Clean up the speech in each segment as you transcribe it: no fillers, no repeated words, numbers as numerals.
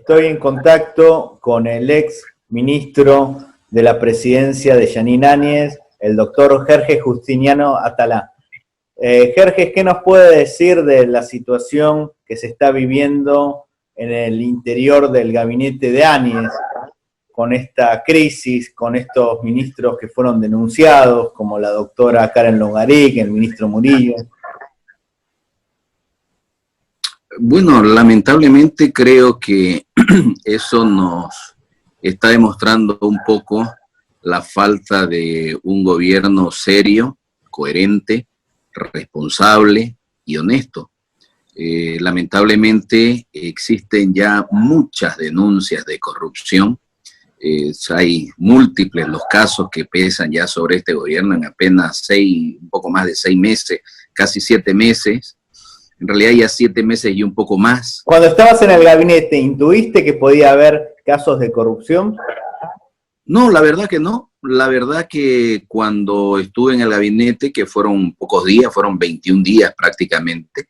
Estoy en contacto con el ex ministro de la presidencia de Jeanine Áñez, el doctor Jerjes Justiniano Atalá. Jerjes, ¿qué nos puede decir de la situación que se está viviendo en el interior del gabinete de Áñez, con esta crisis, con estos ministros que fueron denunciados, como la doctora Karen Longaric, el ministro Murillo? Bueno, lamentablemente creo que eso nos está demostrando un poco la falta de un gobierno serio, coherente, responsable y honesto. Lamentablemente existen ya muchas denuncias de corrupción. Hay múltiples los casos que pesan ya sobre este gobierno en apenas un poco más de 6 meses, casi 7 meses. En realidad ya 7 meses y un poco más. Cuando estabas en el gabinete, ¿intuiste que podía haber casos de corrupción? No, la verdad que no. La verdad que cuando estuve en el gabinete, que fueron pocos días, fueron 21 días prácticamente,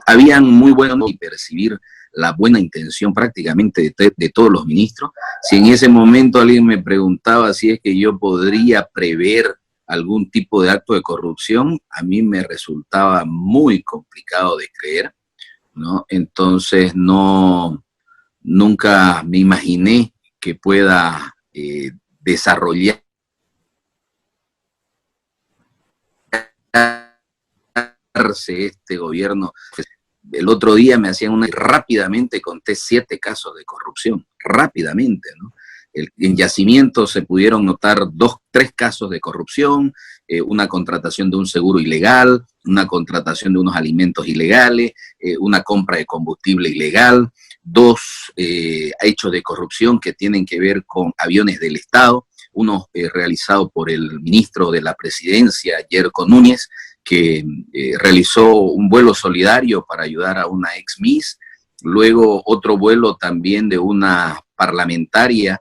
habían muy buenos y percibir la buena intención prácticamente de todos los ministros. Si en ese momento alguien me preguntaba si es que yo podría prever algún tipo de acto de corrupción, a mí me resultaba muy complicado de creer, ¿no? Entonces nunca me imaginé que pueda desarrollarse este gobierno. El otro día me hacían rápidamente conté 7 casos de corrupción, rápidamente, ¿no? En Yacimiento se pudieron notar 3 casos de corrupción, una contratación de un seguro ilegal, una contratación de unos alimentos ilegales, una compra de combustible ilegal, 2 hechos de corrupción que tienen que ver con aviones del Estado, uno realizado por el ministro de la Presidencia, Yerko Núñez, que realizó un vuelo solidario para ayudar a una ex Miss, luego otro vuelo también de una parlamentaria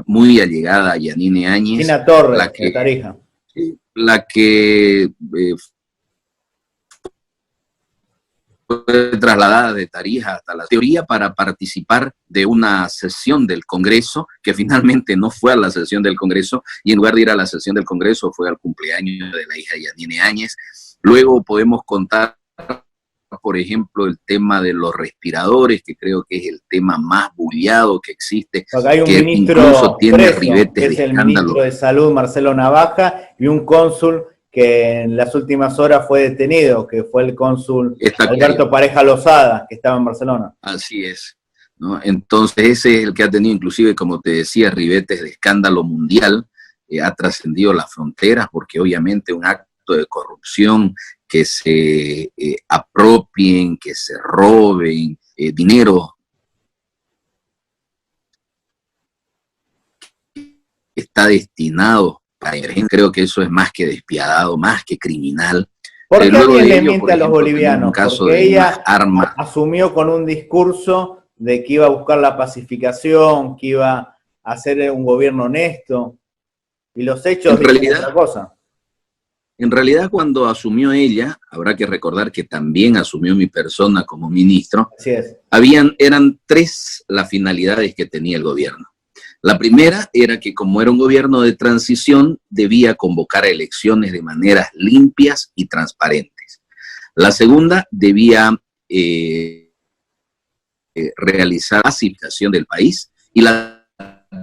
muy allegada a Jeanine Áñez. Tina Torres, de Tarija. La que fue trasladada de Tarija hasta la teoría para participar de una sesión del Congreso, que finalmente no fue a la sesión del Congreso, y en lugar de ir a la sesión del Congreso fue al cumpleaños de la hija de Jeanine Áñez. Luego podemos contar, por ejemplo, el tema de los respiradores, que creo que es el tema más bullado que existe. Acá hay un que ministro incluso tiene preso, ribetes que es de el escándalo. ministro de Salud, Marcelo Navaja, y un cónsul que en las últimas horas fue detenido, que fue el cónsul Alberto Pareja Lozada, que estaba en Barcelona. Así es, ¿no? Entonces ese es el que ha tenido inclusive, como te decía, ribetes de escándalo mundial, ha trascendido las fronteras, porque obviamente un acto de corrupción, que se apropien, que se roben dinero, está destinado para emergencia. Creo que eso es más que despiadado, más que criminal. ¿Por qué alguien le miente a los bolivianos? Porque ella asumió con un discurso de que iba a buscar la pacificación, que iba a hacer un gobierno honesto, y los hechos dicen otra cosa. En realidad, cuando asumió ella, habrá que recordar que también asumió mi persona como ministro. Así es. Eran 3 las finalidades que tenía el gobierno. La primera era que, como era un gobierno de transición, debía convocar a elecciones de maneras limpias y transparentes. La segunda, debía realizar la pacificación del país. Y la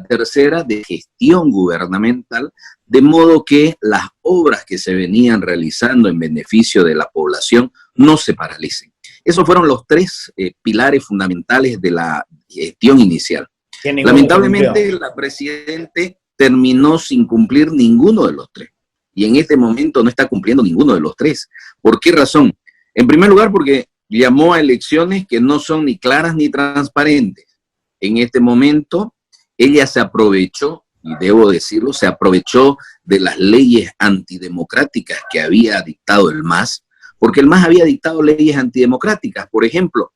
tercera, de gestión gubernamental, de modo que las obras que se venían realizando en beneficio de la población no se paralicen. Esos fueron los 3 pilares fundamentales de la gestión inicial. Lamentablemente, la presidente terminó sin cumplir ninguno de los 3. Y en este momento no está cumpliendo ninguno de los 3. ¿Por qué razón? En primer lugar, porque llamó a elecciones que no son ni claras ni transparentes. En este momento, ella se aprovechó, y debo decirlo, se aprovechó de las leyes antidemocráticas que había dictado el MAS, porque el MAS había dictado leyes antidemocráticas. Por ejemplo,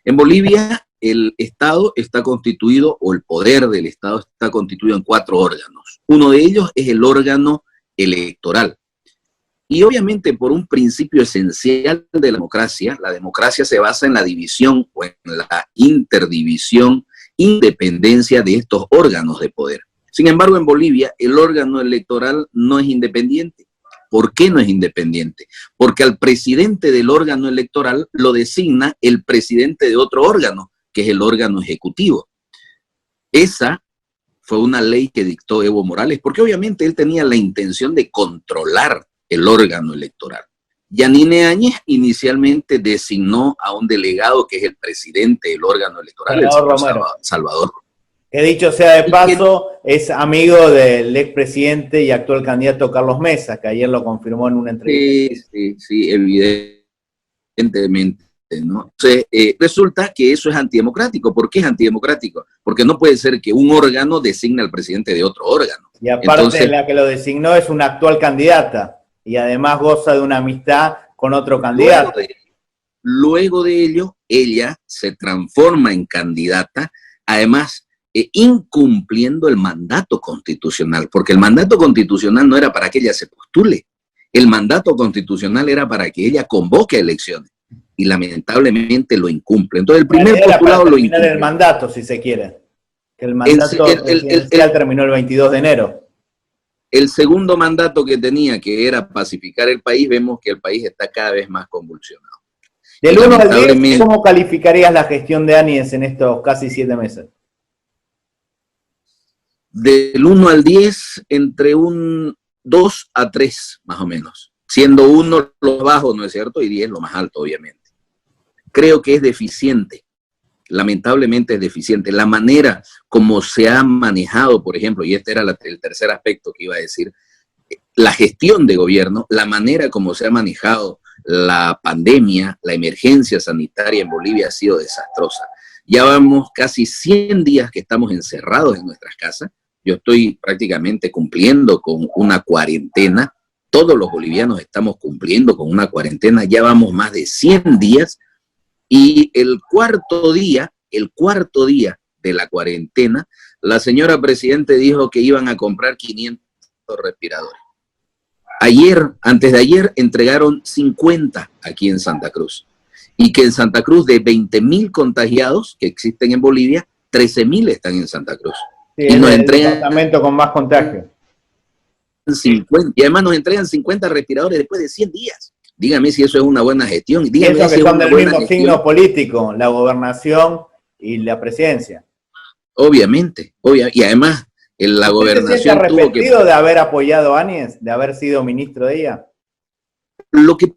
en Bolivia el Estado está constituido, o el poder del Estado está constituido en 4 órganos. Uno de ellos es el órgano electoral. Y obviamente por un principio esencial de la democracia se basa en la división o en la interdivisión, independencia de estos órganos de poder. Sin embargo, en Bolivia el órgano electoral no es independiente. ¿Por qué no es independiente? Porque al presidente del órgano electoral lo designa el presidente de otro órgano, que es el órgano ejecutivo. Esa fue una ley que dictó Evo Morales, porque obviamente él tenía la intención de controlar el órgano electoral. Yanine Áñez inicialmente designó a un delegado que es el presidente del órgano electoral, el señor Salvador. Que dicho sea de paso, es amigo del expresidente y actual candidato Carlos Mesa, que ayer lo confirmó en una entrevista. Sí, evidentemente, ¿no? Entonces, resulta que eso es antidemocrático. ¿Por qué es antidemocrático? Porque no puede ser que un órgano designe al presidente de otro órgano. Y aparte, entonces, la que lo designó es una actual candidata y además goza de una amistad con otro candidato. Luego de ello, ella se transforma en candidata, además incumpliendo el mandato constitucional, porque el mandato constitucional no era para que ella se postule, el mandato constitucional era para que ella convoque elecciones, y lamentablemente lo incumple. Entonces el primer postulado lo incumple. El mandato, si se quiere, que el mandato presidencial terminó el 22 de enero. El segundo mandato que tenía, que era pacificar el país, vemos que el país está cada vez más convulsionado. Del 1 al 10, ¿cómo calificarías la gestión de Áñez en estos casi 7 meses? Del 1 al 10, entre un 2 a 3, más o menos. Siendo 1 lo bajo, ¿no es cierto? Y 10 lo más alto, obviamente. Creo que es deficiente. Lamentablemente es deficiente. La manera como se ha manejado, por ejemplo, y este era el tercer aspecto que iba a decir, la gestión de gobierno, la manera como se ha manejado la pandemia, la emergencia sanitaria en Bolivia ha sido desastrosa. Ya vamos casi 100 días que estamos encerrados en nuestras casas. Yo estoy prácticamente cumpliendo con una cuarentena. Todos los bolivianos estamos cumpliendo con una cuarentena. Ya vamos más de 100 días. Y el cuarto día de la cuarentena, la señora presidente dijo que iban a comprar 500 respiradores. Antes de ayer, entregaron 50 aquí en Santa Cruz. Y que en Santa Cruz, de 20.000 contagiados que existen en Bolivia, 13.000 están en Santa Cruz. Sí, y nos entregan el departamento con más contagios. 50, y además nos entregan 50 respiradores después de 100 días. Dígame si eso es una buena gestión. Dígame eso que son del mismo signo político, la gobernación y la presidencia. Obviamente, y además la gobernación ¿Usted se siente arrepentido de haber apoyado a Áñez, de haber sido ministro de ella? Lo que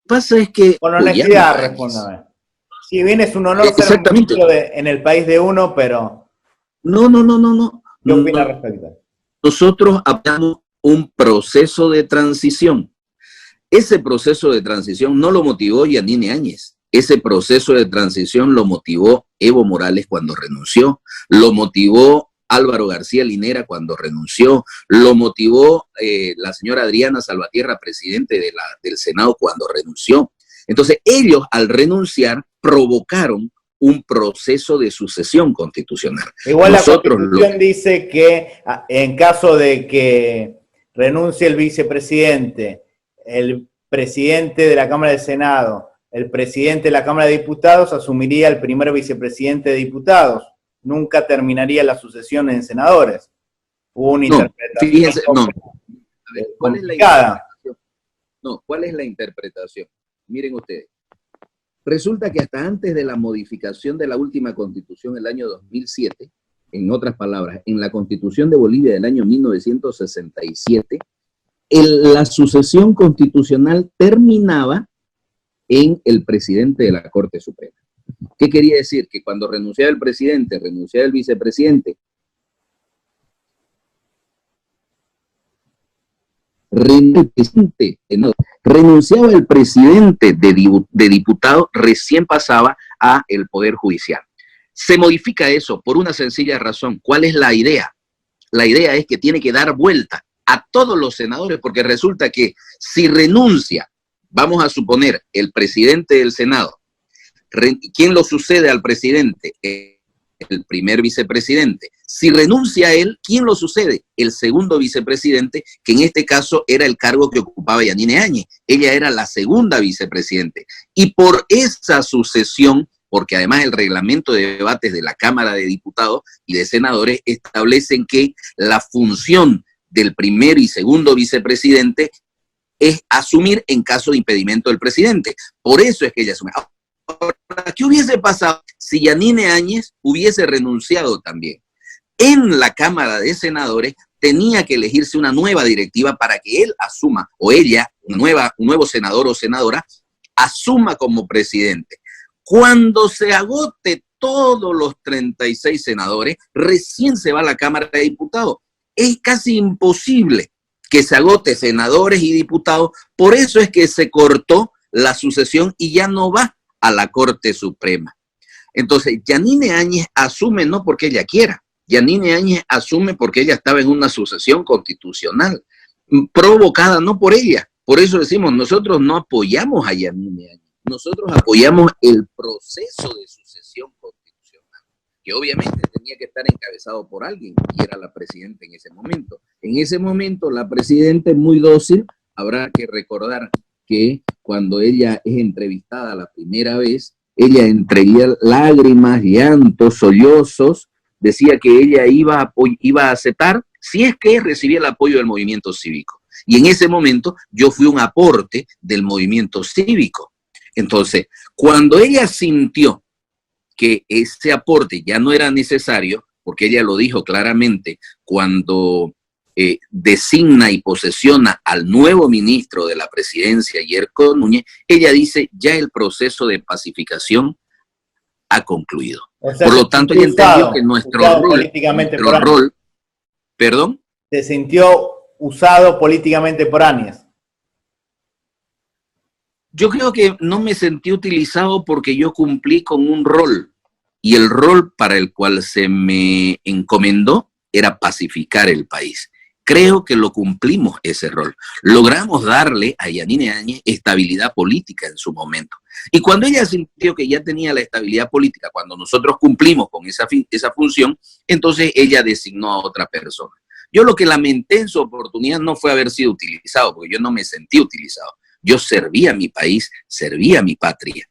pasa es que... Con honestidad, respóndame. Si bien es un honor ser ministro en el país de uno, pero... No. ¿Qué opina al respecto? Nosotros apoyamos un proceso de transición. Ese proceso de transición no lo motivó Yanine Áñez. Ese proceso de transición lo motivó Evo Morales cuando renunció, lo motivó Álvaro García Linera cuando renunció, lo motivó la señora Adriana Salvatierra, presidente del Senado, cuando renunció. Entonces ellos, al renunciar, provocaron un proceso de sucesión constitucional. Igual la Constitución dice que en caso de que renuncie el vicepresidente, el presidente de la Cámara de Senado, el presidente de la Cámara de Diputados, asumiría el primer vicepresidente de diputados. Nunca terminaría la sucesión en senadores. Hubo una interpretación. Fíjense, ¿cuál es la interpretación? ¿Cuál es la interpretación? Miren ustedes. Resulta que hasta antes de la modificación de la última constitución el año 2007, en otras palabras, en la constitución de Bolivia del año 1967, la sucesión constitucional terminaba en el presidente de la Corte Suprema. ¿Qué quería decir? Que cuando renunciaba el presidente, renunciaba el vicepresidente, renunciaba el presidente de diputado, recién pasaba a el Poder Judicial. Se modifica eso por una sencilla razón. ¿Cuál es la idea? La idea es que tiene que dar vuelta a todos los senadores, porque resulta que si renuncia, vamos a suponer, el presidente del Senado, ¿quién lo sucede al presidente? El primer vicepresidente. Si renuncia a él, ¿quién lo sucede? El segundo vicepresidente, que en este caso era el cargo que ocupaba Yanine Áñez. Ella era la segunda vicepresidente. Y por esa sucesión, porque además el reglamento de debates de la Cámara de Diputados y de Senadores establecen que la función del primer y segundo vicepresidente es asumir en caso de impedimento del presidente. Por eso es que ella asume. Ahora, ¿qué hubiese pasado si Yanine Áñez hubiese renunciado también? En la Cámara de Senadores tenía que elegirse una nueva directiva para que él asuma, o ella, un nuevo senador o senadora, asuma como presidente. Cuando se agote todos los 36 senadores, recién se va a la Cámara de Diputados. Es casi imposible que se agote senadores y diputados, por eso es que se cortó la sucesión y ya no va a la Corte Suprema. Entonces, Yanine Áñez asume no porque ella quiera, Yanine Áñez asume porque ella estaba en una sucesión constitucional, provocada no por ella. Por eso decimos, nosotros no apoyamos a Yanine Áñez, nosotros apoyamos el proceso de sucesión constitucional, que obviamente tenía que estar encabezado por alguien, y era la presidenta en ese momento. En ese momento, la presidenta es muy dócil. Habrá que recordar que cuando ella es entrevistada la primera vez, ella entre lágrimas, llantos, sollozos, decía que ella iba a aceptar si es que recibía el apoyo del movimiento cívico. Y en ese momento yo fui un aporte del movimiento cívico. Entonces, cuando ella sintió que ese aporte ya no era necesario, porque ella lo dijo claramente cuando designa y posesiona al nuevo ministro de la presidencia, Yerko Núñez, ella dice, ya el proceso de pacificación ha concluido. O sea, por lo tanto, ella entendió que nuestro rol, ¿perdón? Se sintió usado políticamente por Áñez. Yo creo que no me sentí utilizado porque yo cumplí con un rol, y el rol para el cual se me encomendó era pacificar el país. Creo que lo cumplimos ese rol. Logramos darle a Yanine Áñez estabilidad política en su momento. Y cuando ella sintió que ya tenía la estabilidad política, cuando nosotros cumplimos con esa función, entonces ella designó a otra persona. Yo lo que lamenté en su oportunidad no fue haber sido utilizado, porque yo no me sentí utilizado. Yo servía a mi país, servía a mi patria.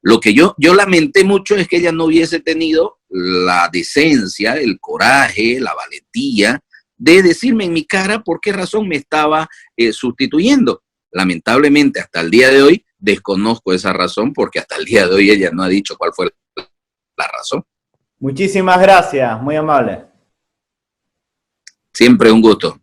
Lo que yo lamenté mucho es que ella no hubiese tenido la decencia, el coraje, la valentía de decirme en mi cara por qué razón me estaba sustituyendo. Lamentablemente, hasta el día de hoy, desconozco esa razón, porque hasta el día de hoy ella no ha dicho cuál fue la razón. Muchísimas gracias, muy amable. Siempre un gusto.